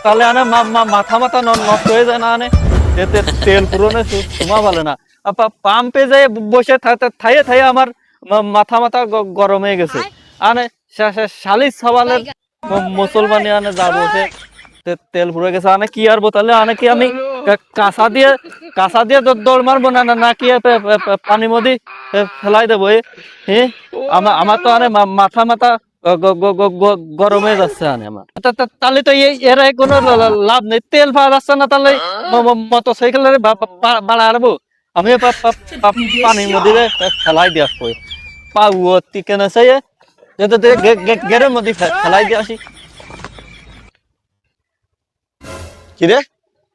তাহলে আনে মাথা মাথা নষ্ট হয়ে যায় না আনে তেল পুরনো তোমা ভালো না পাম্পে যায় বসে থাইয়ে থাইয়ে আমার মাথা মাথা গরম হয়ে গেছে আনে শালিশ সওয়ালের মুসলমানি আনে যা বসে তেল পুড়ে গেছে আনে কি আরবো তাহলে আনে কি আমি কাঁচা দিয়ে দৌড় মারবো না নাকি পানির মধ্যে ফেলাই দেবো হ্যাঁ আমার তো আনে মাথা মাথা গরম হয়ে যাচ্ছে আনে আমার তাহলে তো এরা কোনো লাভ নেই তেল পাওয়া যাচ্ছে না তাহলে মোটর সাইকেলের ভাড়া আরবো আমি পানির মধ্যে ফেলাই দিয়ে আসবো পাবো কেন চাই গেরের মধ্যে ফেলাই দিয়ে আসি কিরে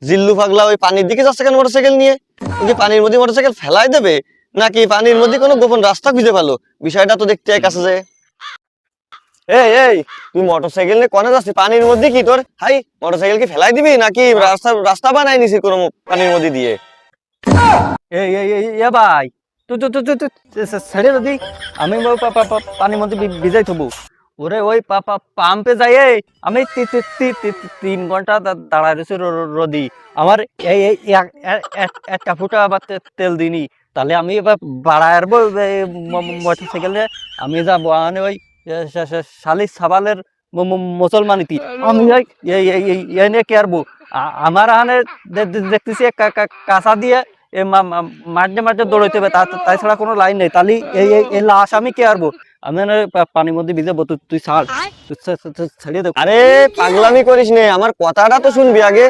জিল্লু পাগলা ওই পানির দিকে যাচ্ছে কেন মোটরসাইকেল নিয়ে? ওই যে পানির মধ্যে মোটরসাইকেল ফেলাই দেবে নাকি পানির মধ্যে কোনো গোপন রাস্তা খুঁজে পেলো? বিষয়টা তো দেখতে কাছে যে এই এই তুই মোটরসাইকেল নিয়ে কোনে যাচ্ছিস? পানির মধ্যে কি তোর হাই মোটরসাইকেল কি ফেলাই দিবি নাকি রাস্তা বানাই নিছিস কোনো পানির মধ্যে দিয়ে? এ ভাই তুই ছেড়ে যদি আমি পানির মধ্যে ভিজাই থবো ওরে ওই পাম্পে যাই আমি 3 ঘন্টা দাঁড়ায় রয়েছি রোদি আমার এই একটা ফুটা আবার তেল দিনি তাহলে আমি এবার বাড়ায় আসবো মোটর সাইকেলে আমি যাবো মানে ওই শালিশ সাবালের মুসলমানিতি আমি নিয়ে কে আরবো আমার আনে দেখতেছি কাঁচা দিয়ে মাঝে মাঝে দৌড়াইতে হবে তাছাড়া কোনো লাইন নেই তাহলে এই লাশ আমি কে আরবো আমি পানির মধ্যে ভিজাবো তুই ছাড় ছেড়ে দেবো আরে পাগলামি করিস নে আমার কথাটা তো শুনবি আগে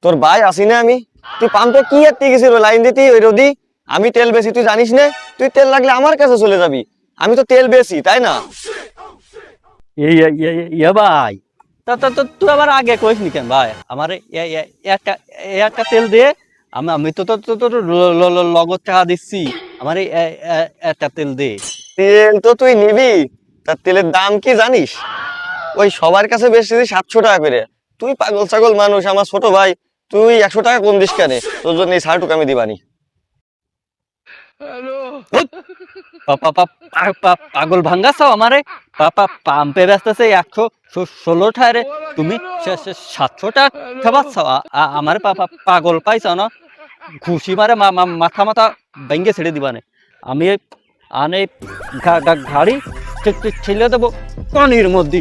তোর ভাই আসি না আমি তুই পাম্পে কি এত্তি গেছিল লাইন দিতি ওই রোদি আমি তেল বেশি তুই জানিস না তুই তেল লাগলে আমার কাছে চলে যাবি আমি তো তেল বেশি তাই না ভাই তুই আবার আগে কইস নি কেন ভাই আমার একটা তেল দিয়ে আমি তো তোর লগত টাকা দিচ্ছি আমার একটা তেল দে তেল তো তুই নিবি তার তেলের দাম কি জানিস ওই সবার কাছে বেশি 700 টাকা করে তুই পাগল ছাগল মানুষ আমার ছোট ভাই তুই 100 টাকা কম দিস কেন তোর জন্য এই 60 আমি দিবানি পাগল ভাঙ্গাছাও আমারে পাম্পে ব্যস্ত আছে 116 টারে তুমি 700 টাকা খাবাচ্ছাও আমার পাগল পাইছ না ঘুষি মারে মাথা মাথা ভেঙ্গে ছেড়ে দিবানে আমি আনে গাড়ি ছেলে দেবো পানির মধ্যে